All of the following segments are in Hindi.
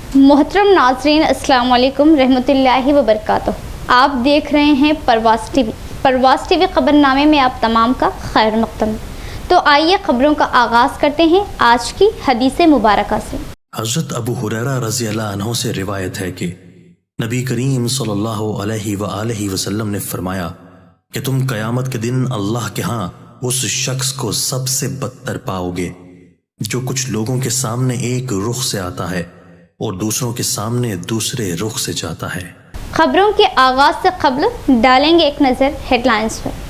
मोहतरम नाज़रीन, अस्सलाम वालेकुम रहमतुल्लाहि व बरकातुहू। आप देख रहे हैं परवाज़ टीवी। परवाज़ टीवी खबरनामे में आप तमाम का खैर मक़दम। तो आइए खबरों का आगाज़ करते हैं आज की हदीस मुबारका से। हज़रत अबू हुरैरा रज़ी अल्लाह अन्हु से रिवायत है कि नबी करीम सल्लल्लाहु अलैहि वसल्लम ने फरमाया कि तुम क़यामत के दिन अल्लाह के यहाँ उस शख्स को सबसे बदतर पाओगे जो कुछ लोगों के सामने एक रुख से आता है और दूसरों के सामने दूसरे रुख से जाता है। खबरों के आगाज से कबल डालेंगे एक नज़र हेडलाइंस पर।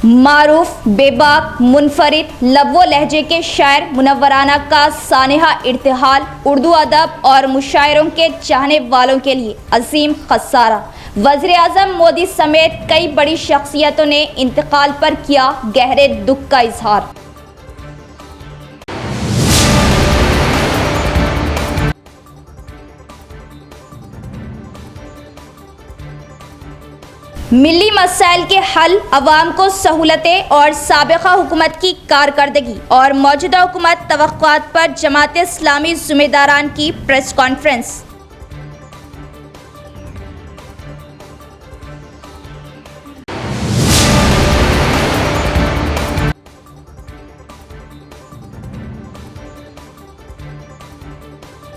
मारूफ, बेबाक, मुनफरिद लब्वो लहजे के शायर मुनव्वराना का सानेहा इर्तिहाल उर्दू अदब और मुशायरों के चाहने वालों के लिए अजीम खसारा। वज़ीर-ए-आज़म मोदी समेत कई बड़ी शख्सियतों ने इंतकाल पर किया गहरे दुख का इजहार। मिली मसाइल के हल, अवाम को सहूलतें और साबिक़ा हुकूमत की कारकर्दगी और मौजूदा हुकूमत तवक्कुआत पर जमात इस्लामी ज़िम्मेदारान की प्रेस कॉन्फ्रेंस।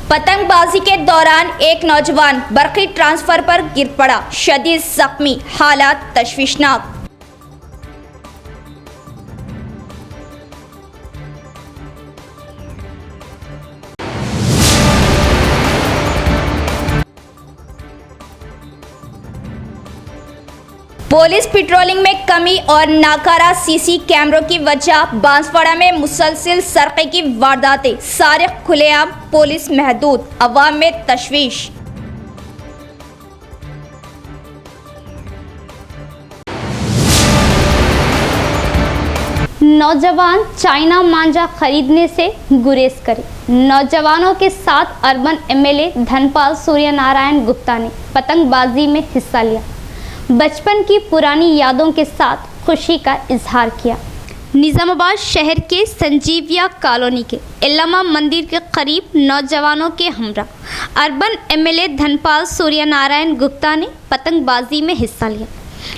पतंगबाजी के दौरान एक नौजवान बरक़ी ट्रांसफर पर गिर पड़ा, शदीद जख्मी, हालात तशवीशनाक। पुलिस पेट्रोलिंग में कमी और नाकारा सीसी कैमरों की वजह बांसवाड़ा में मुसलसिल सरक़े की वारदातें, सारिक़ खुलेआम, पुलिस महदूद, अवाम में तशवीश। नौजवान चाइना मांझा खरीदने से गुरेज करे। नौजवानों के साथ अर्बन एमएलए धनपाल सूर्यनारायण गुप्ता ने पतंगबाजी में हिस्सा लिया। बचपन की पुरानी यादों के साथ खुशी का इजहार किया। निज़ामाबाद शहर के संजीविया कॉलोनी के इल्लामा मंदिर के करीब नौजवानों के हमरा अर्बन एमएलए धनपाल सूर्यनारायण गुप्ता ने पतंगबाजी में हिस्सा लिया।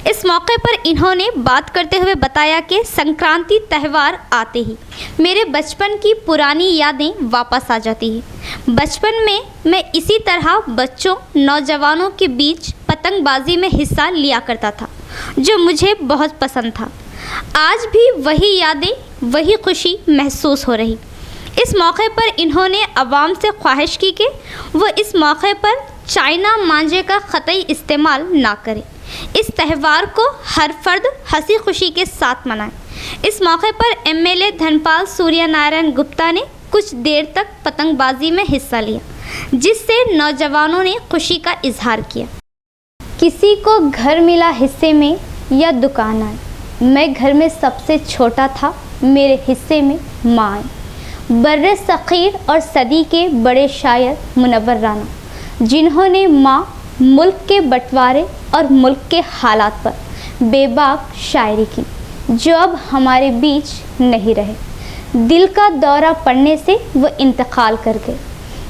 इस मौके पर इन्होंने बात करते हुए बताया कि संक्रांति त्यौहार आते ही मेरे बचपन की पुरानी यादें वापस आ जाती हैं। बचपन में मैं इसी तरह बच्चों नौजवानों के बीच पतंगबाजी में हिस्सा लिया करता था, जो मुझे बहुत पसंद था। आज भी वही यादें, वही खुशी महसूस हो रही। इस मौके पर इन्होंने अवाम से ख्वाहिश की कि वो इस मौके पर चाइना मांझे का क़तई इस्तेमाल ना करें। इस त्यौहार को हर फर्द हंसी खुशी के साथ मनाए। इस मौके पर एमएलए धनपाल सूर्यनारायण गुप्ता ने कुछ देर तक पतंगबाजी में हिस्सा लिया, जिससे नौजवानों ने खुशी का इजहार किया। किसी को घर मिला हिस्से में या दुकान आई, मैं घर में सबसे छोटा था, मेरे हिस्से में माँ आई। बर्रे सग़ीर और सदी के बड़े शायर मुनव्वर राना, जिन्होंने माँ मुल्क के बंटवारे और मुल्क के हालात पर बेबाक शायरी की, जो अब हमारे बीच नहीं रहे। दिल का दौरा पड़ने से वो इंतकाल कर गए।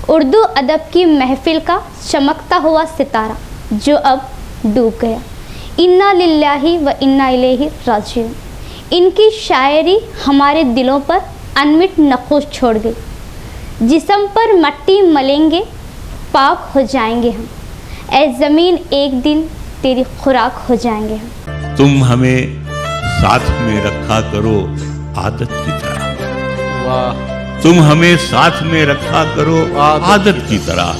उर्दू अदब की महफिल का चमकता हुआ सितारा, जो अब डूब गया। इन्ना लिल्लाहि व इन्ना इलैहि राजिऊन। इनकी शायरी हमारे दिलों पर अनमिट नक़ूश छोड़ गई। जिस्म पर मट्टी मलेंगे, पाक हो जाएंगे हम। ऐ ज़मीन एक दिन तेरी खुराक हो जाएंगे हम। तुम हमें साथ में रखा करो आदत की तरह। वाह। तुम हमें साथ में रखा करो आदत की तरह,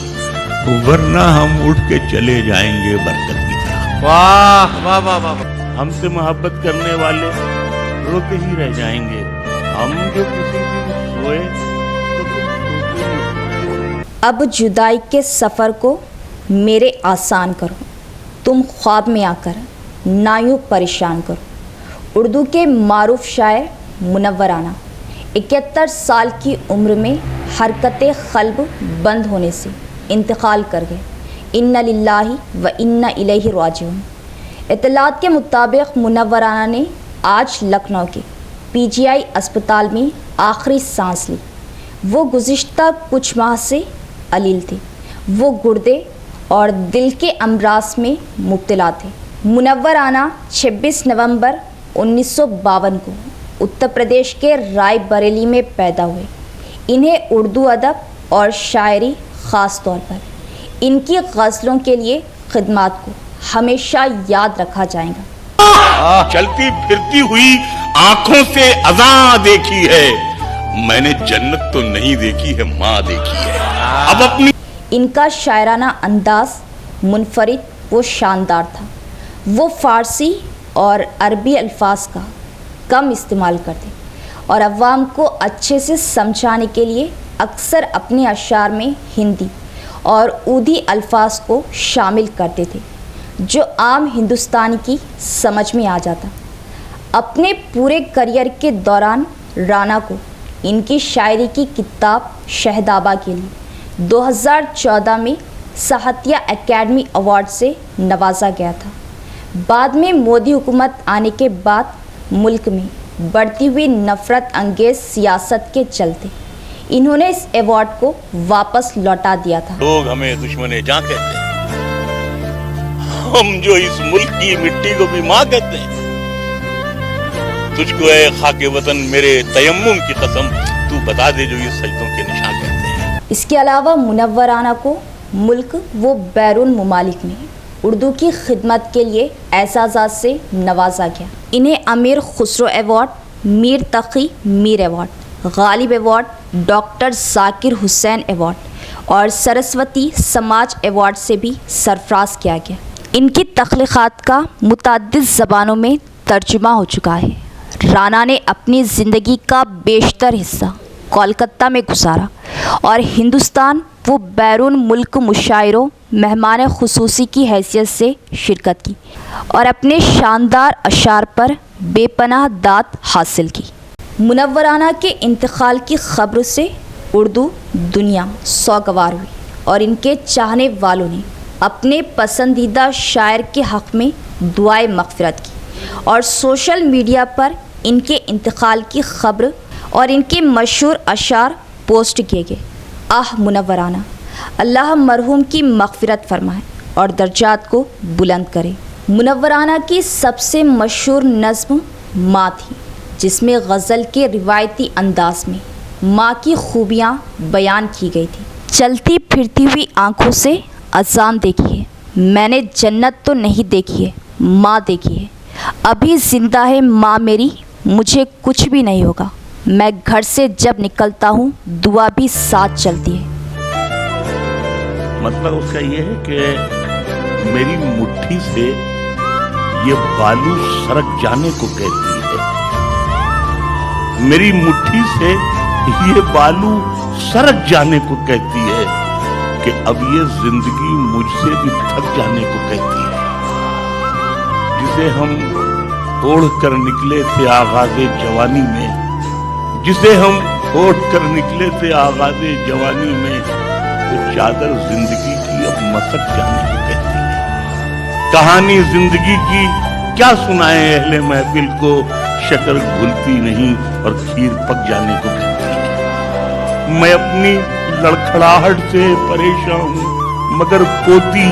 वरना हम उठ के चले जाएंगे बरकत की तरह। वाह वाह वाह वाह। हमसे मोहब्बत करने वाले रोते ही रह जाएंगे, हम जो किसी दिन सोए तो फिर सोते ही। अब जुदाई के सफ़र को मेरे आसान करो, तुम ख्वाब में आकर ना यूँ परेशान करो। उर्दू के मारूफ शायर मुनव्वराना 71 साल की उम्र में हरकत क़ल्ब बंद होने से इंतकाल कर गए। इन्ना लिल्लाहि व इन्ना इलैहि राजिऊन। इत्तलात के मुताबिक मुनव्वराना ने आज लखनऊ के पीजीआई अस्पताल में आखिरी सांस ली। वो गुज़िश्ता कुछ माह से अलील थे। वो गुर्दे और दिल के अमराज में मुब्तला थे। मुनव्वर आना 26 नवंबर 1952 को उत्तर प्रदेश के रायबरेली में पैदा हुए। इन्हें उर्दू अदब और शायरी ख़ास तौर पर इनकी गज़लों के लिए खिदमात को हमेशा याद रखा जाएगा। चलती फिरती हुई आंखों से अज़ां देखी है, मैंने जन्नत तो नहीं देखी है, माँ देखी है। अब अपनी इनका शायराना अंदाज मुनफरिद वो शानदार था। वो फ़ारसी और अरबी अल्फाज का कम इस्तेमाल करते और अवाम को अच्छे से समझाने के लिए अक्सर अपने अशार में हिंदी और उर्दू अल्फाज को शामिल करते थे, जो आम हिंदुस्तानी की समझ में आ जाता। अपने पूरे करियर के दौरान राना को इनकी शायरी की किताब शहदाबा के लिए 2014 में साहित्य अकेडमी अवार्ड से नवाजा गया था। बाद में मोदी हुकूमत आने के बाद मुल्क में बढ़ती हुई नफ़रत अंगेज़ सियासत के चलते इन्होंने इस अवार्ड को वापस लौटा दिया था। लोग हमें दुश्मने जां कहते हैं, हम जो इस मुल्क की मिट्टी को भी माँ कहते हैं। तुझको है खाके वतन मेरे तयम्मुम की कसम, तू बता दे जो ये सजदों के निशान कहते हैं। इसके अलावा मुनव्वर आना को मुल्क व बैरून ममालिक में उर्दू की खिदमत के लिए एजाज़ात से नवाजा गया। इन्हें Amir Khusro award, Mir Taqi Mir award, Ghalib award, doctor Zakir Hussain award और सरस्वती समाज अवार्ड से भी सरफराज किया गया। इनकी तख्लीक़ात का मुतअद्दिद ज़बानों में तर्जुमा हो चुका है। राना ने अपनी ज़िंदगी का बेशतर हिस्सा कोलकाता में गुजारा और हिंदुस्तान वो बैरून मुल्क मुशायरों मेहमान खुसूसी की हैसियत से शिरकत की और अपने शानदार अशार पर बेपनाह दाद हासिल की। मुनव्वर आना के इंतकाल की खबर से उर्दू दुनिया सौगवार हुई और इनके चाहने वालों ने अपने पसंदीदा शायर के हक़ में दुआए मग़फ़िरत की और सोशल मीडिया पर इनके इंतकाल की खबर और इनके मशहूर अशार पोस्ट किए गए। आह मुनव्वर आना, अल्लाह मरहूम की मग़फ़िरत फरमाए और दर्जात को बुलंद करे। मुनव्वर आना की सबसे मशहूर नज़्म माँ थी, जिसमें गज़ल के रिवायती अंदाज में माँ की खूबियाँ बयान की गई थी। चलती फिरती हुई आँखों से अज़ान देखी है, मैंने जन्नत तो नहीं देखी है, माँ देखी है। अभी ज़िंदा है माँ मेरी, मुझे कुछ भी नहीं होगा। मैं घर से जब निकलता हूँ दुआ भी साथ चलती है। मतलब उसका ये है कि मेरी मुट्ठी से ये बालू सरक जाने को कहती है, मेरी मुट्ठी से ये बालू सरक जाने को कहती है कि अब ये जिंदगी मुझसे भी थक जाने को कहती है। जिसे हम ओढ़ कर निकले थे आगाज़े जवानी में, जिसे हम ओढ़ कर निकले थे आगाज़े जवानी में, वो चादर जिंदगी की अब मसक जाने को कहती है। कहानी जिंदगी की क्या सुनाए अहले महफिल को, शक्कर घुलती नहीं और खीर पक जाने को कहती है। मैं अपनी लड़खड़ाहट से परेशान हूँ, मगर पोती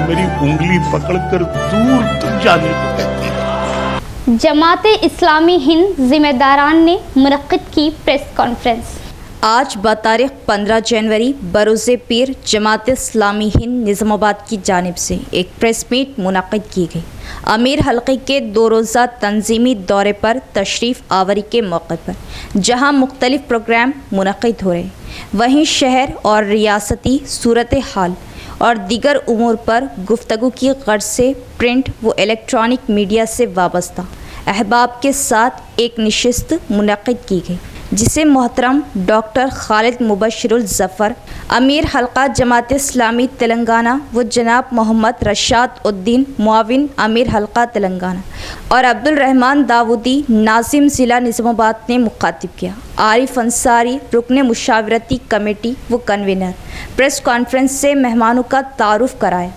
मेरी उंगली पकड़कर दूर तक जाने को कहती है। जमाते इस्लामी हिंद जिम्मेदारान ने मुनक्किद की प्रेस कॉन्फ्रेंस। आज बतारीख 15 जनवरी बरोज़े पीर जमात इस्लामी हिंद निज़ामाबाद की जानिब से एक प्रेस मीट मुनक्किद की गई। अमीर हल्के के 2 रोज़ा तंजीमी दौरे पर तशरीफ़ आवरी के मौके पर जहां मुख्तलिफ़ प्रोग्राम मुनक्किद हो रहे, वहीं शहर और रियासती सूरत हाल और दीगर उमूर पर गुफ्तगू की गर्ज से प्रिंट व इलेक्ट्रॉनिक मीडिया से वाबस्ता अहबाब के साथ एक नशिस्त मुनक्किद की गई, जिसे मोहतरम डॉक्टर खालिद मुबश्शिरुल ज़फ़र अमीर हल्का जमात इस्लामी तेलंगाना व जनाब मोहम्मद रशाद उद्दीन मुआविन अमीर हल्का तेलंगाना और अब्दुल रहमान दाऊदी नाजिम ज़िला निज़ामाबाद ने मुखातिब किया। आरिफ अंसारी रुकन मुशावरती कमेटी व कन्वीनर प्रेस कॉन्फ्रेंस से मेहमानों का तारुफ़ कराया।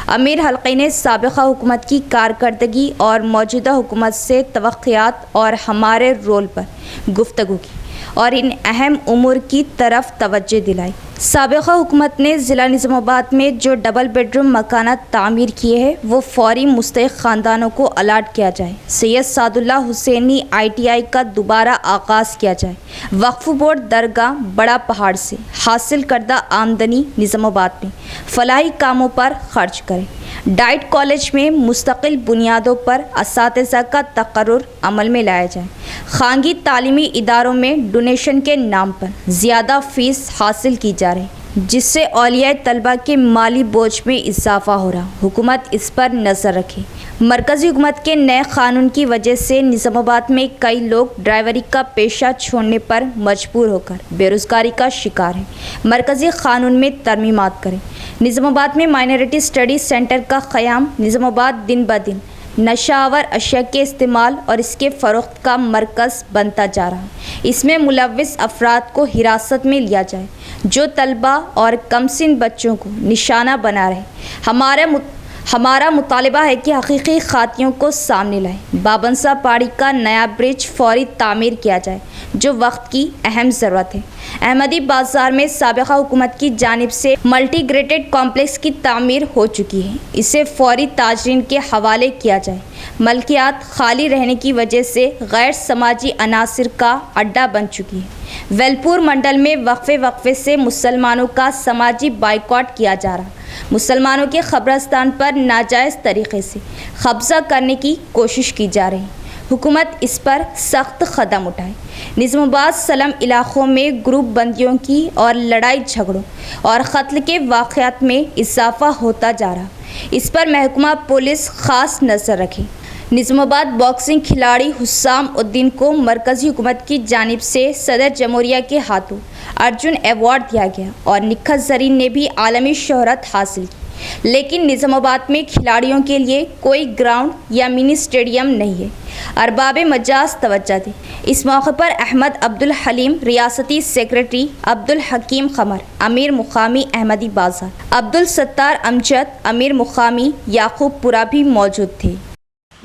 अमीर हल्के ने साबिक़ा हुकूमत की कारकर्दगी और मौजूदा हुकूमत से तवक्कुआत और हमारे रोल पर गुफ्तगू की और इन अहम उमूर की तरफ तवज्जो दिलाई। साबिक़ा हुकूमत ने ज़िला निज़ामाबाद में जो डबल बेडरूम मकानात तामीर किए हैं वो फौरी मुस्तहिक़ ख़ानदानों को अलाट किया जाए। सैयद सादुल्लाह हुसैनी ITI का दोबारा आगाज़ किया जाए। वक्फ़ बोर्ड दरगाह बड़ा पहाड़ से हासिल करदा आमदनी निज़ामाबाद में फ़लाही कामों पर खर्च करें। डाइट कॉलेज में मुस्तकिल बुनियादों पर असातिज़ा का तक़र्रुर अमल में लाया जाए। खानगी तालीमी इदारों में डोनेशन के नाम पर ज़्यादा फ़ीस हासिल की जा रही, जिससे औलिया तलबा के माली बोझ में इजाफा हो रहा। हुकूमत इस पर नज़र रखे। मरकज़ी हुकूमत के नए कानून की वजह से निज़ामाबाद में कई लोग ड्राइवरी का पेशा छोड़ने पर मजबूर होकर बेरोज़गारी का शिकार हैं। मरकज़ी कानून में तरमीमात करें। निज़ामाबाद में माइनॉरिटी स्टडी सेंटर का क़याम। निज़ामाबाद दिन ब दिन नशावर अशिया के इस्तेमाल और इसके फ़रोख्त का मरकज़ बनता जा रहा है। इसमें मुलव्विस अफराद को हिरासत में लिया जाए जो तलबा और कमसिन बच्चों को निशाना बना रहे। हमारा मुतालबा है कि हकीकी खातियों को सामने लाएं। बाबनसा पहाड़ी का नया ब्रिज फौरी तामीर किया जाए जो वक्त की अहम ज़रूरत है। अहमदी बाज़ार में साबिक़ा हुकूमत की जानिब से मल्टीग्रेटेड कॉम्प्लेक्स की तामीर हो चुकी है, इसे फौरी ताजरीन के हवाले किया जाए। मलकियात खाली रहने की वजह से गैर समाजी अनासिर का अड्डा बन चुकी है। वेलपुर मंडल में वक्फे से मुसलमानों का समाजी बाइकॉट किया जा रहा। मुसलमानों के कब्रिस्तान पर नाजायज़ तरीक़े से कब्ज़ा करने की कोशिश की जा रही। हुकूमत इस पर सख्त कदम उठाए। निज़ामाबाद सलम इलाक़ों में ग्रुप बंदियों की और लड़ाई झगड़ों और कत्ल के वाक़यात में इजाफ़ा होता जा रहा। इस पर महकमा पुलिस ख़ास नज़र रखे। निज़ामाबाद बॉक्सिंग खिलाड़ी हुस्साम उद्दीन को मरकज़ी हुकूमत की जानिब से सदर जमहूरिया के हाथों अर्जुन अवार्ड दिया गया और निखत ज़रीन ने भी आलमी शोहरत हासिल की, लेकिन निज़ामाबाद में खिलाड़ियों के लिए कोई ग्राउंड या मिनी स्टेडियम नहीं है। अरबाब मजाज तवज्जो दें। इस मौके पर अहमद अब्दुल हलीम, रियासती सेक्रेटरी अब्दुल हकीम क़मर, अमीर मुकामी अहमदी बाज़ार, अब्दुल सत्तार अमजद, अमीर मुकामी याकूबपुरा भी मौजूद थे।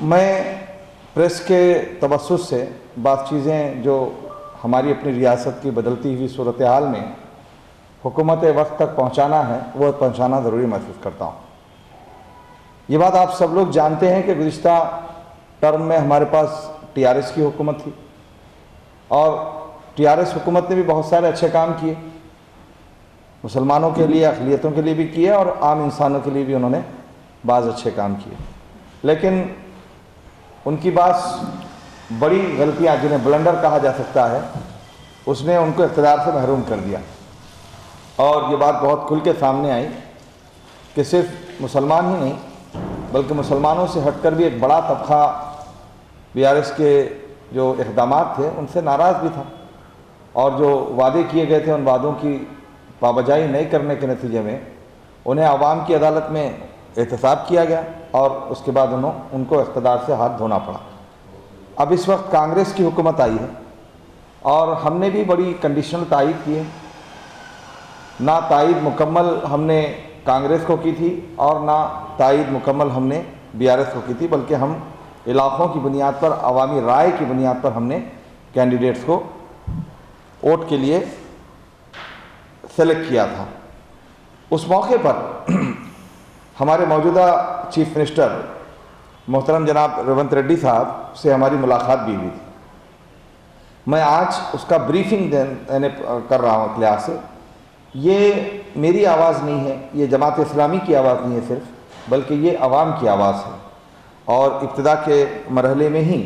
मैं प्रेस के तवस्सुत से बात चीज़ें जो हमारी अपनी रियासत की बदलती हुई सूरत हाल में हुकूमत वक्त तक पहुँचाना है, वह पहुँचाना ज़रूरी महसूस करता हूँ। ये बात आप सब लोग जानते हैं कि गुज़िश्ता टर्म में हमारे पास TRS की हुकूमत थी और TRS हुकूमत ने भी बहुत सारे अच्छे काम किए, मुसलमानों के लिए, अक़लियतों के लिए भी किए और आम इंसानों के लिए भी उन्होंने बाज़ अच्छे काम किए। लेकिन उनकी बात बड़ी गलतियाँ, जिन्हें ब्लंडर कहा जा सकता है, उसने उनको इक़्तिदार से महरूम कर दिया। और ये बात बहुत खुल के सामने आई कि सिर्फ मुसलमान ही नहीं बल्कि मुसलमानों से हटकर भी एक बड़ा तबका BRS के जो इक़दामात थे उनसे नाराज़ भी था और जो वादे किए गए थे उन वादों की पाबजाई नहीं करने के नतीजे में उन्हें अवाम की अदालत में एहतसाब किया गया और उसके बाद उनको इक़्तिदार से हाथ धोना पड़ा। अब इस वक्त कांग्रेस की हुकूमत आई है और हमने भी बड़ी कंडीशनल तायीद की है। ना तायीद मुकम्मल हमने कांग्रेस को की थी और ना तायीद मुकम्मल हमने BRS को की थी, बल्कि हम इलाक़ों की बुनियाद पर, अवामी राय की बुनियाद पर हमने कैंडिडेट्स को वोट के लिए सेलेक्ट किया था। उस मौके पर हमारे मौजूदा चीफ मिनिस्टर मोहतरम जनाब रेवंत रेड्डी साहब से हमारी मुलाकात भी हुई थी। मैं आज उसका ब्रीफिंग देने कर रहा हूँ इत्तला से। ये मेरी आवाज़ नहीं है, ये जमात इस्लामी की आवाज़ नहीं है सिर्फ, बल्कि ये अवाम की आवाज़ है। और इब्तिदा के मरहले में ही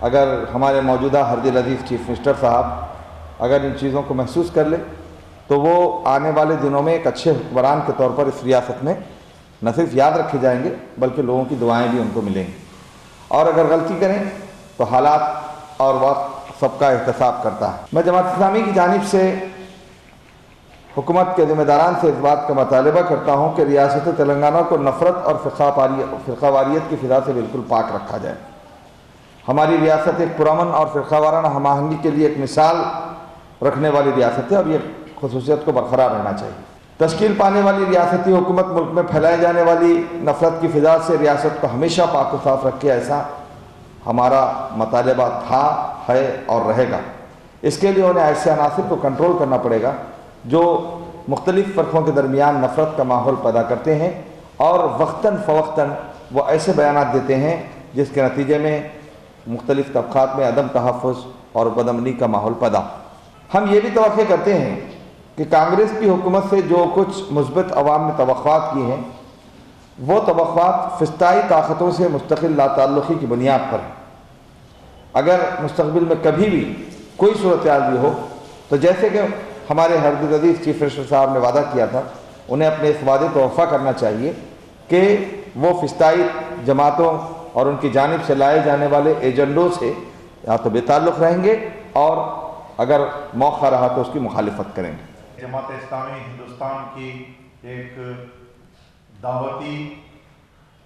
अगर हमारे मौजूदा हरदिल अजीज़ चीफ मिनिस्टर साहब अगर इन चीज़ों को महसूस कर ले तो वो आने वाले दिनों में एक अच्छे हुक्मरान के तौर पर इस रियासत में न सिर्फ याद रखे जाएंगे बल्कि लोगों की दुआएं भी उनको मिलेंगी। और अगर गलती करें तो हालात और वक्त सबका एहतसाब करता है। मैं जमात इस्लामी की जानिब से हुकूमत के ज़िम्मेदारान से इस बात का मुतालबा करता हूँ कि रियासत तेलंगाना को नफ़रत और फ़िरक़ावारियत की फ़िज़ा से बिल्कुल पाक रखा जाए। हमारी रियासत एक पुरअमन और फ़िरक़ावाराना हमआहंगी के लिए एक मिसाल रखने वाली रियासत है और ये ख़ुसूसियत को बरकरार रहना चाहिए। तश्कील पाने वाली रियासती हुकूमत मुल्क में फैलाई जाने वाली नफ़रत की फ़िज़ा से रियासत को हमेशा पाक व साफ़ रखे, ऐसा हमारा मुतालबा था, है और रहेगा। इसके लिए उन्हें ऐसे अनासिर को कंट्रोल करना पड़ेगा जो मुख्तलिफ़ फ़र्क़ों के दरमियान नफ़रत का माहौल पैदा करते हैं और वक्तन फ़वक्तन वो ऐसे बयानात देते हैं जिसके नतीजे में मुख्तलिफ़ तबक़ात में अदम तहफ़्फ़ुज़ और बदअमनी का माहौल पैदा। हम ये भी तवक्को करते हैं कि कांग्रेस की हुकूमत से जो कुछ मुस्बत अवाम ने तवक्कुआत की हैं वो तवक्कुआत फ़िस्ताई ताकतों से मुस्तकिल लाताल्लुक़ी की बुनियाद पर है। अगर मुस्तक़बिल में कभी भी कोई सूरत भी हो तो जैसे कि हमारे हरदीद अज़ीज़ चीफ मिनिस्टर साहब ने वादा किया था, उन्हें अपने इस वादे को वफ़ा करना चाहिए कि वो फ़िस्ताई जमातों और उनकी जानिब से लाए जाने वाले एजेंडों से या तो बेताल्लुक़ रहेंगे और अगर मौका रहा तो उसकी मुखालिफत करेंगे। जमात इस्लामी हिंदुस्तान की एक दावती,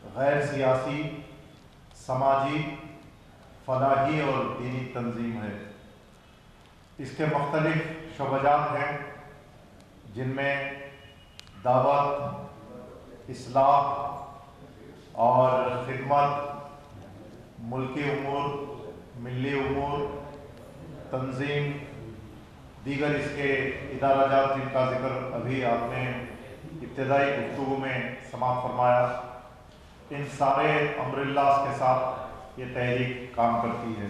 गैर सियासी, समाजी, फलाही और दीनी तंजीम है। इसके मुख्तलिफ शोबाजात हैं जिनमें दावत, इस्लाह और खिदमत, मुल्की उमूर, मिली उमूर, तंजीम, दीगर इसके इदाराजात जिनका जिक्र अभी आपने इब्तदाई गुफ्तगू में समाप्त फरमाया, इन सारे अमरिल्लाह के साथ ये तहरीक काम करती है।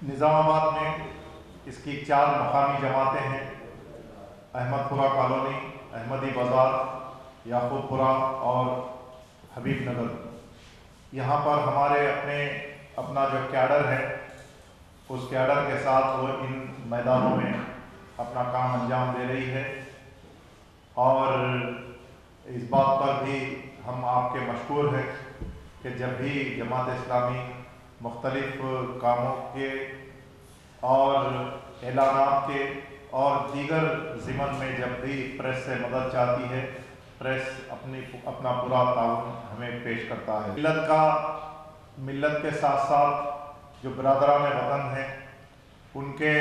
निज़ामाबाद में इसकी 4 मकामी जमातें हैं, अहमदपुरा कॉलोनी, अहमदी बाज़ार, याकूबपुरा और हबीब नगर। यहाँ पर हमारे अपना जो कैडर है उस कैडर के साथ वो इन मैदानों में अपना काम अंजाम दे रही है और इस बात पर भी हम आपके मशकूर हैं कि जब भी जमात इस्लामी मुख्तलिफ़ कामों के और ऐलानात के और दीगर ज़िमन में जब भी प्रेस से मदद चाहती है, प्रेस अपना पूरा ताउन हमें पेश करता है। मिल्लत के साथ साथ जो बरादरान वतन हैं उनके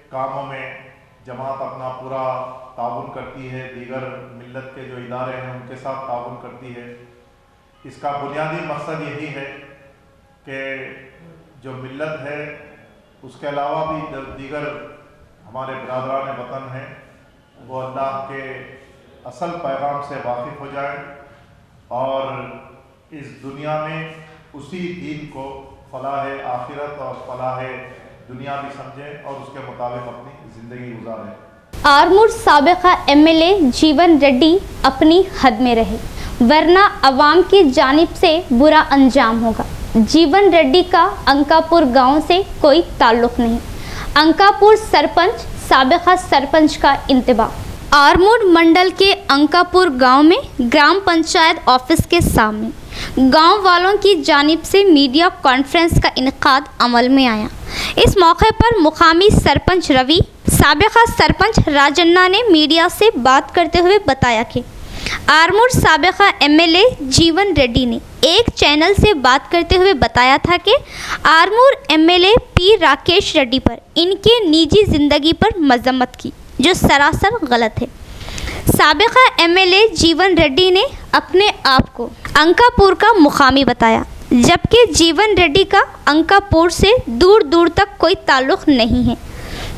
कामों में जमात अपना पूरा ताउन करती है, दीगर मिल्लत के जो इदारे हैं उनके साथ ताउन करती है। इसका बुनियादी मकसद यही है कि जो मिल्लत है उसके अलावा भी दीगर हमारे बरादरान वतन हैं वो अल्लाह के असल पैगाम से वाकिफ़ हो जाए और इस दुनिया में उसी दीन को फलाह आखिरत और फलाह दुनिया भी समझें और उसके मुताबिक अपनी ज़िंदगी गुजारें। आरमूर साबिका एमएलए जीवन रेड्डी अपनी हद में रहे वरना अवाम की जानिब से बुरा अंजाम होगा। जीवन रेड्डी का अंकापुर गांव से कोई ताल्लुक़ नहीं। अंकापुर सरपंच साबिका सरपंच का इंतबा। आरमूर मंडल के अंकापुर गांव में ग्राम पंचायत ऑफिस के सामने गांव वालों की जानिब से मीडिया कॉन्फ्रेंस का इनेकाद अमल में आया। इस मौके पर मुकामी सरपंच रवि, साबिका सरपंच राजन्ना ने मीडिया से बात करते हुए बताया कि आरमूर साबिका एमएलए जीवन रेड्डी ने एक चैनल से बात करते हुए बताया था कि आरमूर एमएलए पी राकेश रेड्डी पर इनके निजी ज़िंदगी पर मजम्मत की, जो सरासर गलत है। साबिका एमएलए जीवन रेड्डी ने अपने आप को अंकापुर का मुकामी बताया, जबकि जीवन रेड्डी का अंकापुर से दूर दूर तक कोई ताल्लुक़ नहीं है।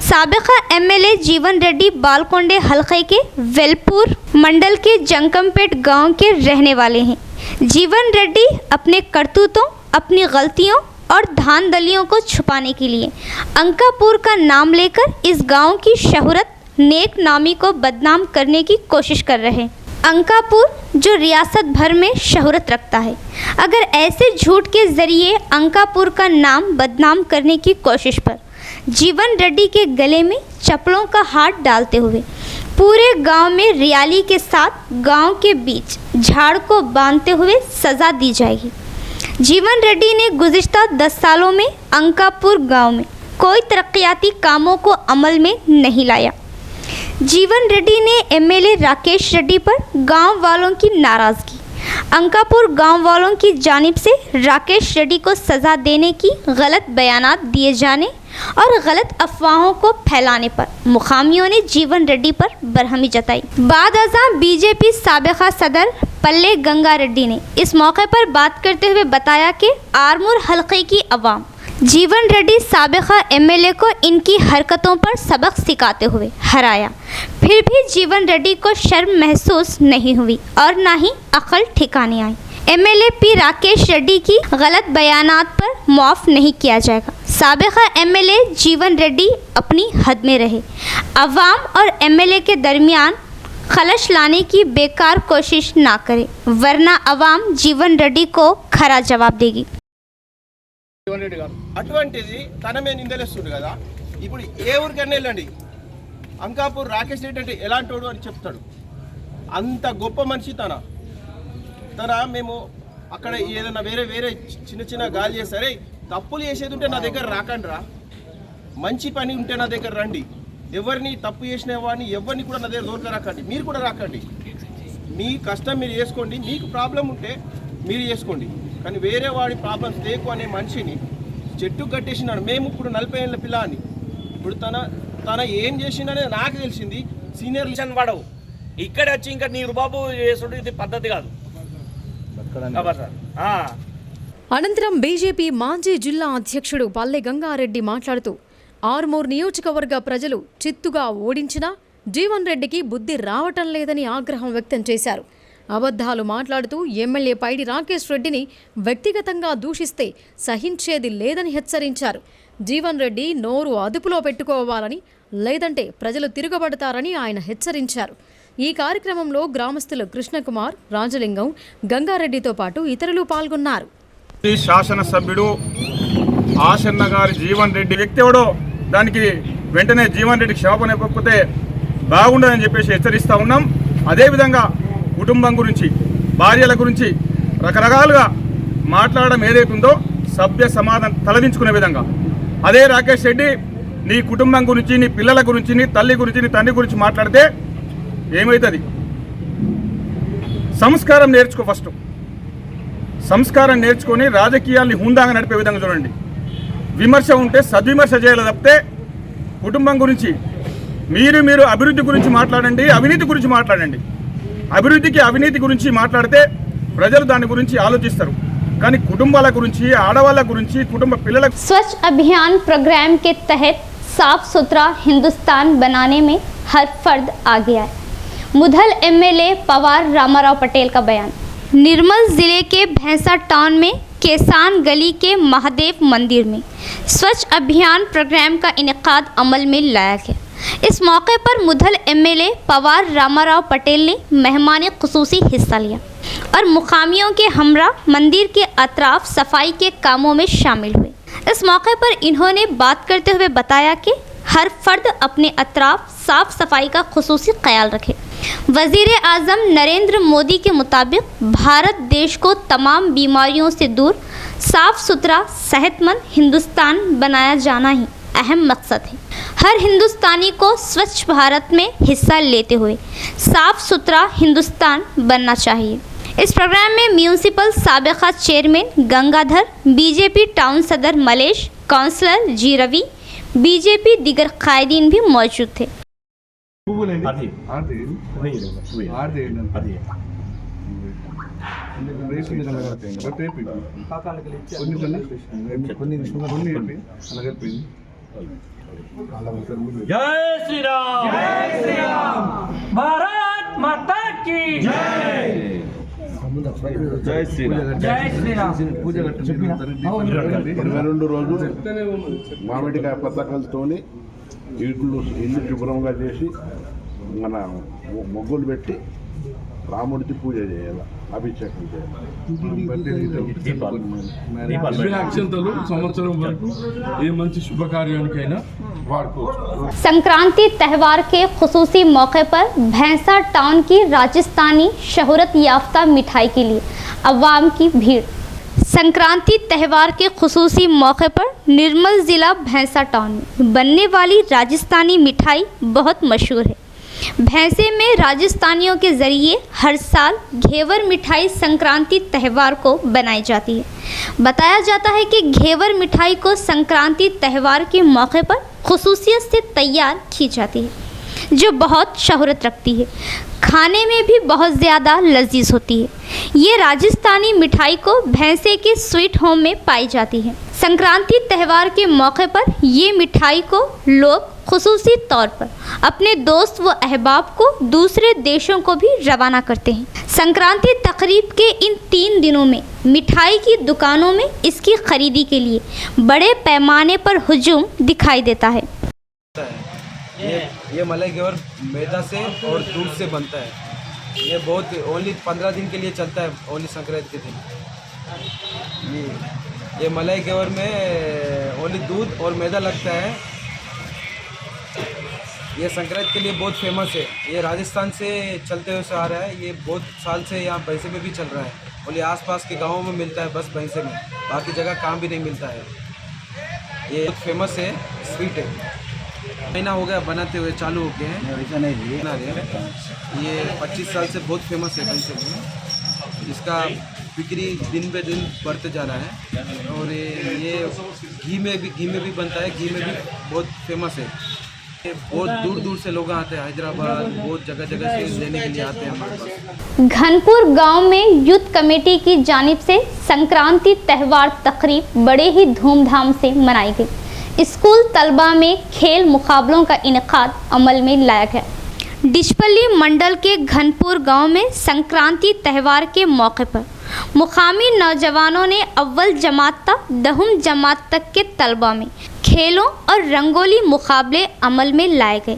साबिका एमएलए जीवन रेड्डी बालकोंडे हलके के वेलपुर मंडल के जंकमपेट गांव के रहने वाले हैं। जीवन रेड्डी अपने करतूतों, अपनी गलतियों और धांधलियों को छुपाने के लिए अंकापुर का नाम लेकर इस गांव की शोहरत, नेक नामी को बदनाम करने की कोशिश कर रहे हैं। अंकापुर जो रियासत भर में शोहरत रखता है, अगर ऐसे झूठ के ज़रिए अंकापुर का नाम बदनाम करने की कोशिश पर जीवन रेड्डी के गले में चप्पलों का हाथ डालते हुए पूरे गांव में रियाली के साथ गांव के बीच झाड़ को बांधते हुए सज़ा दी जाएगी। जीवन रेड्डी ने गुज़िश्ता 10 सालों में अंकापुर गांव में कोई तरक्याती कामों को अमल में नहीं लाया। जीवन रेड्डी ने एमएलए राकेश रेड्डी पर गांव वालों की नाराज़गी, अंकापुर गांव वालों की जानिब से राकेश रेड्डी को सज़ा देने की गलत बयानात दिए जाने और गलत अफवाहों को फैलाने पर मुकामियों ने जीवन रेड्डी पर बरहमी जताई। बाद अज़ां बीजेपी साबिका सदर पल्ले गंगा रेड्डी ने इस मौके पर बात करते हुए बताया कि आरमूर हलके की अवाम जीवन रेड्डी साबिका एमएलए को इनकी हरकतों पर सबक सिखाते हुए हराया। फिर भी जीवन रेड्डी को शर्म महसूस नहीं हुई और ना ही अकल ठिकाने आई। एमएलए पी राकेश रेड्डी की गलत बयानात पर माफ़ नहीं किया जाएगा। साबिका एमएलए जीवन रेड्डी अपनी हद में रहे। अवाम और एमएलए के दरमियान खलश लाने की बेकार कोशिश ना करे, वरना अवाम जीवन रेड्डी को खरा जवाब देगी। జీవన్ రెడ్డి గారు అటువంటిది తన మీద నిందలేస్తుంది కదా। ఇప్పుడు ఏ ఊరికైనా వెళ్ళండి, అంకాపూర్ రాకేష్ రెడ్డి అంటే ఎలాంటోడు అని చెప్తాడు। అంత గొప్ప మనిషి తన మేము అక్కడ ఏదైనా వేరే చిన్న చిన్న గాలి చేస్తారే, తప్పులు చేసేది ఉంటే నా దగ్గర రాకండి రా, మంచి పని ఉంటే నా దగ్గర రండి, ఎవరిని తప్పు చేసిన వాడిని ఎవరిని కూడా నా దగ్గర దొరక రాకండి, మీరు కూడా రాకండి, మీ కష్టం మీరు చేసుకోండి, మీకు ప్రాబ్లం ఉంటే మీరు చేసుకోండి, కానీ వేరే వాడి ప్రాబ్లమ్స్ లేకు అనే మనిషిని చెట్టు కట్టేసినాడు। మేము ఇప్పుడు 40 ఏళ్ళ పిల్లని, ఇప్పుడు తన ఏం చేసిందనేది నాకు తెలిసింది। సీనియర్ లిషన్ పడవు ఇక్కడ వచ్చి ఇంకా నీ రుబాబు చేసుడు ఇది పద్ధతి కాదు। అనంతరం బీజేపీ మాజీ జిల్లా అధ్యక్షుడు పల్లె గంగారెడ్డి మాట్లాడుతూ ఆర్మూర్ నియోజకవర్గ ప్రజలు చిత్తుగా ఓడించినా జీవన్ రెడ్డికి బుద్ధి రావటం లేదని ఆగ్రహం వ్యక్తం చేశారు। అబద్ధాలు మాట్లాడుతూ ఎమ్మెల్యే పైడి రాకేష్ రెడ్డిని వ్యక్తిగతంగా దూషిస్తే సహించేది లేదని హెచ్చరించారు। జీవన్ రెడ్డి నోరు అదుపులో పెట్టుకోవాలని, లేదంటే ప్రజలు తిరగబడతారని ఆయన హెచ్చరించారు। ఈ కార్యక్రమంలో గ్రామస్తులు కృష్ణకుమార్, రాజలింగం, గంగారెడ్డితో పాటు ఇతరులు పాల్గొన్నారు। శాసనసభ్యుడు ఆశన్న గారి జీవన్ రెడ్డి వ్యక్తి ఎవడో దానికి వెంటనే జీవన్ రెడ్డి క్షమాపణ ఇవ్వకపోతే బాగుండదని చెప్పేసి హెచ్చరిస్తూ ఉన్నాం। అదేవిధంగా కుటుంబం గురించి, భార్యల గురించి రకరకాలుగా మాట్లాడడం ఏదైతుందో సభ్య సమాధానం తలదించుకునే విధంగా, అదే రాకేష్ రెడ్డి నీ కుటుంబం గురించి, నీ పిల్లల గురించి, నీ తల్లి గురించి, నీ తండ్రి గురించి మాట్లాడితే ఏమవుతుంది? సంస్కారం నేర్చుకో, ఫస్ట్ సంస్కారం నేర్చుకొని రాజకీయాల్ని హుందాగా నడిపే విధంగా చూడండి। విమర్శ ఉంటే సద్విమర్శ చేయాలి తప్పితే కుటుంబం గురించి మీరు అభివృద్ధి గురించి మాట్లాడండి, అవినీతి గురించి మాట్లాడండి। అభివృద్ధికి అవినీతి గురించి మాట్లాడితే ప్రజలు దాని గురించి ఆలోచిస్తారు, కానీ కుటుంబాల గురించి, ఆడవాళ్ళ గురించి, కుటుంబ పిల్లల स्वच्छ अभियान प्रोग्राम के तहत साफ सुथरा हिंदुस्तान बनाने में हर फर्द आगे आए। मुधल एमएलए पवार रामाराव पटेल का बयान। निर्मल जिले के भैंसा टाउन में केसान गली के महादेव मंदिर में स्वच्छ अभियान प्रोग्राम का इनेकाद अमल में लाया गया। इस मौके पर मुधल एमएलए पवार रामाराव पटेल ने मेहमान खुसूसी हिस्सा लिया और मुकामियों के हमरा मंदिर के अतराफ सफाई के कामों में शामिल हुए। इस मौके पर इन्होंने बात करते हुए बताया कि हर फर्द अपने अतराफ साफ सफाई का खुसूसी ख्याल रखे। वज़ीर आज़म नरेंद्र मोदी के मुताबिक भारत देश को तमाम बीमारियों से दूर साफ सुथरा सेहतमंद हिंदुस्तान बनाया जाना ही अहम मकसद है। हर हिंदुस्तानी को स्वच्छ भारत में हिस्सा लेते हुए साफ सुथरा हिंदुस्तान बनना चाहिए। इस प्रोग्राम में म्यूनिसिपल साबिका चेयरमैन गंगाधर, बीजेपी टाउन सदर मलेश, काउंसलर जी रवि, बीजेपी दीगर कायदीन भी मौजूद थे। जय श्री राम, जय श्री राम, भारत माता की जय, जय श्री राम, जय श्री राम। 22 రోజులు మామిడికాయ పతాకాలతోని ఇల్లు శుభ్రంగా చేసి మన మొగ్గులు పెట్టి రాముడికి పూజ చేయాలి, అభిషేకం చేయాలి। అక్షంతలు సంవత్సరం వరకు ఏ మంచి శుభకార్యానికైనా వాడుకోవచ్చు। संक्रांति त्यौहार के खुसूसी मौके पर भैंसा टाउन की राजस्थानी शोहरत याफ्ता मिठाई के लिए अवाम की भीड़। संक्रांति त्यौहार के खुसूसी मौके पर निर्मल ज़िला भैंसा टाउन में बनने वाली राजस्थानी मिठाई बहुत मशहूर है। भैंसे में राजस्थानियों के ज़रिए हर साल घेवर मिठाई संक्रांति त्यौहार को बनाई जाती है। बताया जाता है कि घेवर मिठाई को संक्रांति त्यौहार के मौके पर खुसूसियत से तैयार की जाती है, जो बहुत शोहरत रखती है, खाने में भी बहुत ज़्यादा लजीज होती है। ये राजस्थानी मिठाई को भैंसे के स्वीट होम में पाई जाती है। संक्रांति त्यौहार के मौके पर ये मिठाई को लोग खुसूसी तौर पर अपने दोस्त व अहबाब को दूसरे देशों को भी रवाना करते हैं। संक्रांति तकरीब के इन 3 दिनों में मिठाई की दुकानों में इसकी खरीदी के लिए बड़े पैमाने पर हुजूम दिखाई देता है। ये मलाई घेवर मैदा से और दूध से बनता है। ये बहुत ओनली 15 दिन के लिए चलता है, ओनली संक्रांति के दिन। ये मलाई घेवर में ओनली दूध और मैदा लगता है। ये संक्रांति के लिए बहुत फेमस है। ये राजस्थान से चलते हुए आ रहा है। ये बहुत साल से यहाँ भैंसे में भी चल रहा है और ये आसपास के गाँवों में मिलता है, बस भैंसे में, बाकी जगह काम भी नहीं मिलता है। ये बहुत फेमस है, स्वीट है। महीना हो गया बनाते हुए, चालू हो गए हैं। ये 25 साल से बहुत फेमस है भैंसे में। इसका बिक्री दिन पे दिन बढ़ते जा रहा है और ये घी में भी बनता है। घी में भी बहुत फेमस है। बहुत दूर दूर से लोग आते हैं, हैदराबाद, बहुत जगह जगह से लेने के लिए आते हैं हमारे पास। घनपुर गांव में यूथ कमेटी की जानिब से संक्रांति त्यौहार तकरीब बड़े ही धूमधाम से मनाई गई। स्कूल तलबा में खेल मुकाबलों का इनेकाद अमल में लाया गया। डिशपल्ली मंडल के घनपुर गांव में संक्रांति त्यौहार के मौके पर मुकामी नौजवानों ने अव्वल जमात तक 10वीं जमात तक के तलबा में खेलों और रंगोली मुकाबले अमल में लाए गए।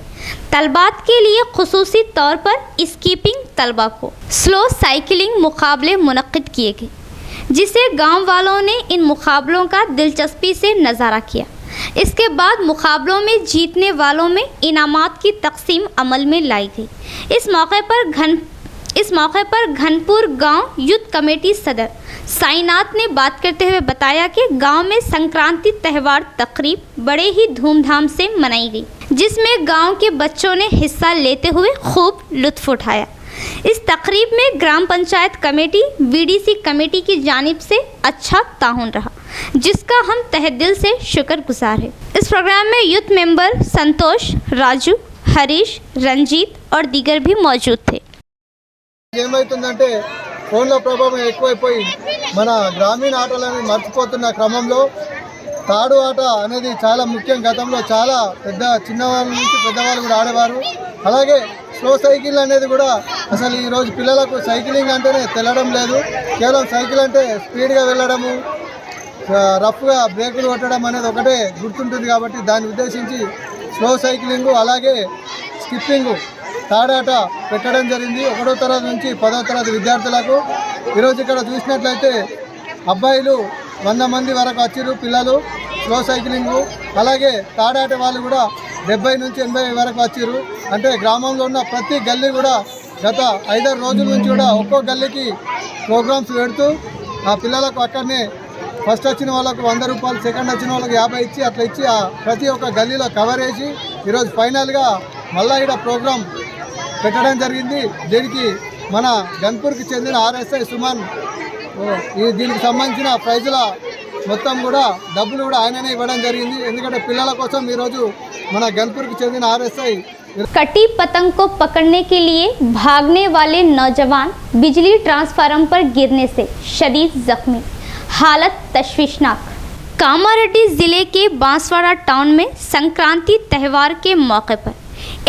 तलबात के लिए खुसूसी तौर पर स्कीपिंग तलबा को स्लो साइकिलिंग मुकाबले मुनक्किद किए गए, जिसे गांव वालों ने इन मुकाबलों का दिलचस्पी से नज़ारा किया। इसके बाद मुकाबलों में जीतने वालों में इनामात की तकसीम अमल में लाई गई। इस मौके पर घनपुर गांव यूथ कमेटी सदर साईनाथ ने बात करते हुए बताया कि गांव में संक्रांति त्यौहार तकरीब बड़े ही धूमधाम से मनाई गई, जिसमें गांव के बच्चों ने हिस्सा लेते हुए खूब लुत्फ उठाया। इस तकरीब में ग्राम पंचायत कमेटी, बीडीसी कमेटी की जानिब से अच्छा ताउन रहा, जिसका हम तहे दिल से शुक्रगुजार हैं। इस प्रोग्राम में यूथ मेंबर संतोष, राजू, हरीश, रंजीत और दीगर भी मौजूद थे। ఏమైతుందంటే ఫోన్ల ప్రభావం ఎక్కువైపోయి మన గ్రామీణ ఆటలను మర్చిపోతున్న క్రమంలో తాడు ఆట అనేది చాలా ముఖ్యం. గతంలో చాలా చిన్నవాళ్ళ నుంచి పెద్దవాళ్ళు కూడా ఆడేవారు. అలాగే స్లో సైకిల్ అనేది కూడా అసలు ఈరోజు పిల్లలకు సైకిలింగ్ అంటేనే తెలడం లేదు. కేవలం సైకిల్ అంటే స్పీడ్గా వెళ్ళడము, రఫ్గా బ్రేకులు కొట్టడం అనేది ఒకటే గుర్తుంటుంది. కాబట్టి దాన్ని ఉద్దేశించి స్లో సైకిలింగు అలాగే స్కిప్పింగు తాడాట పెట్టడం జరిగింది. 1వ తరగతి నుంచి 10వ తరగతి విద్యార్థులకు. ఈరోజు ఇక్కడ చూసినట్లయితే అబ్బాయిలు 100 మంది వరకు వచ్చారు పిల్లలు స్లో సైక్లింగు. అలాగే తాడాట వాళ్ళు కూడా 70 నుంచి 80 వరకు వచ్చారు. అంటే గ్రామంలో ఉన్న ప్రతి గల్లీ కూడా గత 5-6 రోజుల నుంచి కూడా ఒక్కో గల్లీకి ప్రోగ్రామ్స్ పెడుతూ ఆ పిల్లలకు అక్కడనే ఫస్ట్ వచ్చిన వాళ్ళకు 100 రూపాయలు, సెకండ్ వచ్చిన వాళ్ళకి 50 ఇచ్చి అట్లా ఇచ్చి ప్రతి ఒక్క గల్లీలో కవర్ చేసి ఈరోజు ఫైనల్గా మళ్ళా ఇక్కడ ప్రోగ్రాం పెట్టడం జరిగింది. దీనికి మన గన్పూర్కి చెందిన ఆర్ఎస్ఐ సుమన్ దీనికి సంబంధించిన ప్రైజుల మొత్తం కూడా డబ్బులు కూడా ఆయననే ఇవ్వడం జరిగింది. ఎందుకంటే పిల్లల కోసం ఈరోజు మన గన్పూర్కి చెందిన ఆర్ఎస్ఐ कटी पतंग को पकड़ने के लिए भागने वाले नौजवान बिजली ट्रांसफार्मर पर गिरने से शदीद जख्मी, हालत तशवीशनाक। कामारेड्डी जिले के बांसवाड़ा टाउन में संक्रांति त्यौहार के मौके पर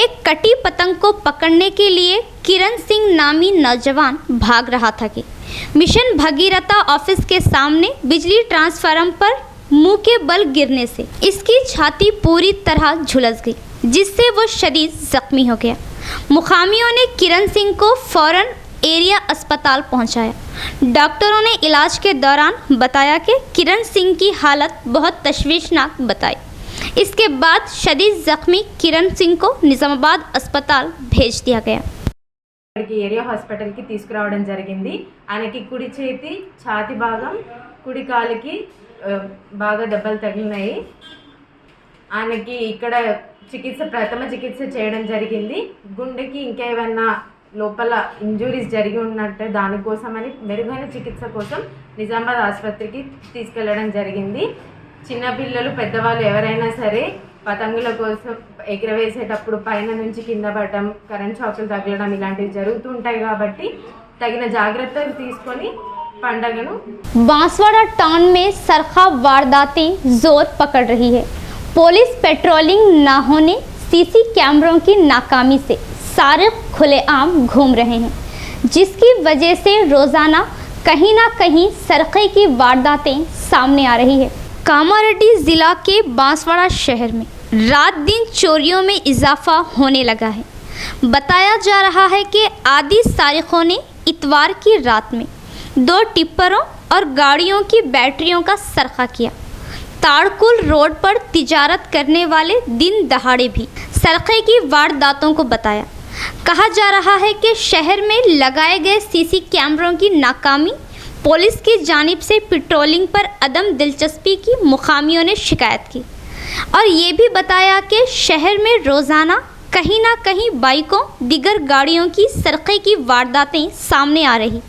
एक कटी पतंग को पकड़ने के लिए किरण सिंह नामी नौजवान भाग रहा था कि मिशन भगीरथा ऑफिस के सामने बिजली ट्रांसफार्मर पर मुंह के बल गिरने से इसकी छाती पूरी तरह झुलस गई, जिससे वो शदीद जख्मी हो गया। मुकामियों ने किरण सिंह को फौरन एरिया अस्पताल पहुंचाया। डॉक्टरों ने इलाज के दौरान बताया कि किरण सिंह की हालत बहुत तशवीशनाक बताई। इसके बाद शदीद जख्मी किरण सिंह को निजामाबाद अस्पताल भेज दिया गया। ఏరియా హాస్పిటల్కి తీసుకురావడం జరిగింది. ఆయనకి కుడి చేతి ఛాతి భాగం, కుడి కాలికి బాగా దెబ్బలు తగిలినాయి. ఆయనకి ఇక్కడ ప్రథమ చికిత్స చేయడం జరిగింది. గుండెకి ఇంకేమైనా లోపల ఇంజురీస్ జరిగి ఉన్నట్టే దానికోసమని మెరుగైన చికిత్స కోసం నిజామాబాద్ ఆసుపత్రికి తీసుకెళ్లడం జరిగింది. చిన్నపిల్లలు, పెద్దవాళ్ళు ఎవరైనా సరే పతంగుల కోసం ఎగిరవేసేటప్పుడు పైన నుంచి కింద పడడం, కరెంట్ షాకులు తగలడం ఇలాంటివి జరుగుతుంటాయి. కాబట్టి తగిన జాగ్రత్తలు తీసుకొని పండగను बांसवाड़ा टाउन में सरखा वारदातें जोर पकड़ रही है। पुलिस पेट्रोलिंग न होने, सीसी कैमरों की नाकामी से सारे खुलेआम घूम रहे हैं, जिसकी वजह से रोजाना कहीं ना कहीं सरखे की वारदातें सामने आ रही है। कामारेड्डी जिला के बांसवाड़ा शहर में रात दिन चोरियों में इजाफा होने लगा है। बताया जा रहा है कि आदि सारिकों ने इतवार की रात में 2 टिप्परों और गाड़ियों की बैटरियों का सरखा किया। ताड़कुल रोड पर तिजारत करने वाले दिन दहाड़े भी सरखे की वारदातों को बताया। कहा जा रहा है कि शहर में लगाए गए सीसी कैमरों की नाकामी, पुलिस की जानिब से पेट्रोलिंग पर अदम दिलचस्पी की मुकामियों ने शिकायत की और ये भी बताया कि शहर में रोज़ाना कहीं ना कहीं बाइकों दीगर गाड़ियों की सरखे की वारदातें सामने आ रही।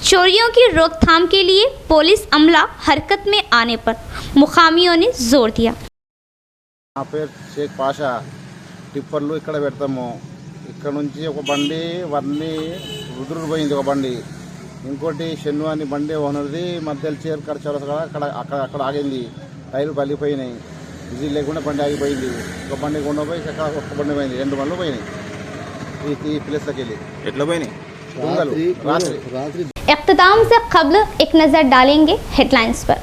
चोरियों की रोकथाम के लिए पुलिस अमला हरकत में आने पर मुकामियों ने जोर दिया। నా పేరు షేక్ పాషా. టిప్పర్లు ఇక్కడ పెడతాము. ఇక్కడ నుంచి ఒక బండి వర్ణి రుద్రుడు పోయింది, ఒక బండి. ఇంకోటి షెన్ను అని బండి ఉన్నది మధ్యలో చేరు కడ చౌరస్తా అక్కడ ఆగింది. టైర్లు పలిగిపోయినాయి. విజిల్ లేకుండా బండి ఆగిపోయింది. ఒక బండి కొండపోయి ఒక్క బండి పోయింది, 2 బండ్లు పోయినాయి ఈ ప్లేస్లోకి వెళ్ళి. ఎట్లా పోయినాయి? రాత్రి इख्तिताम से कब्ल एक नज़र डालेंगे हेडलाइंस पर।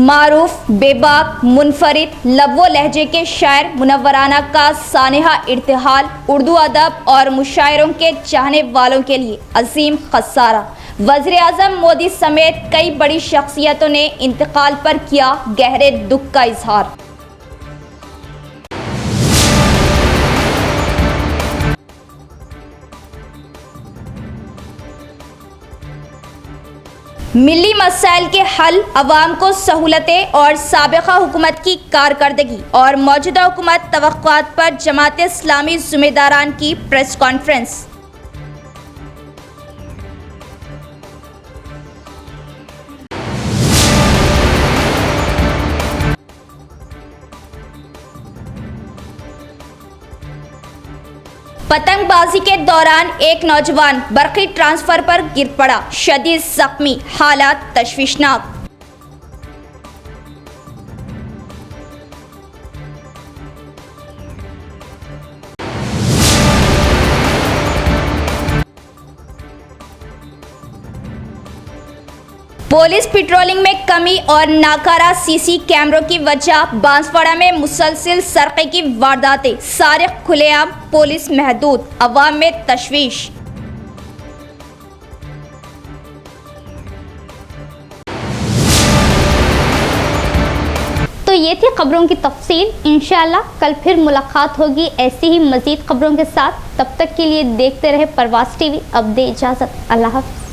मारूफ, बेबाक, मुनफरिद लब्वो लहजे के शायर मुनव्वराना का सानेहा इर्तिहाल उर्दू अदब और मुशायरों के चाहने वालों के लिए अजीम खसारा। वज़ीर आज़म मोदी समेत कई बड़ी शख्सियतों ने इंतकाल पर किया गहरे दुख का इजहार। मिली मसाइल के हल, अवाम को सहूलतें और साबिक़ा हुकूमत की कारकर्दगी और मौजूदा हुकूमत तवक्कुआत पर जमात इस्लामी ज़िम्मेदारान की प्रेस कॉन्फ्रेंस। पतंगबाजी के दौरान एक नौजवान बरक़ी ट्रांसफर पर गिर पड़ा, शदीद जख्मी, हालात तशवीशनाक। पुलिस पेट्रोलिंग में कमी और नाकारा सीसी कैमरों की वजह बांसवाड़ा में मुसलसिल सरक़े की वारदातें, सारे खुलेआम, पुलिस महदूद, अवाम में तशवीश। तो ये थी खबरों की तफसील। इंशाअल्लाह कल फिर मुलाकात होगी ऐसी ही मज़ीद खबरों के साथ। तब तक के लिए देखते रहे परवाज़ टीवी। अब दे इजाज़त, अल्लाह हाफ़िज़।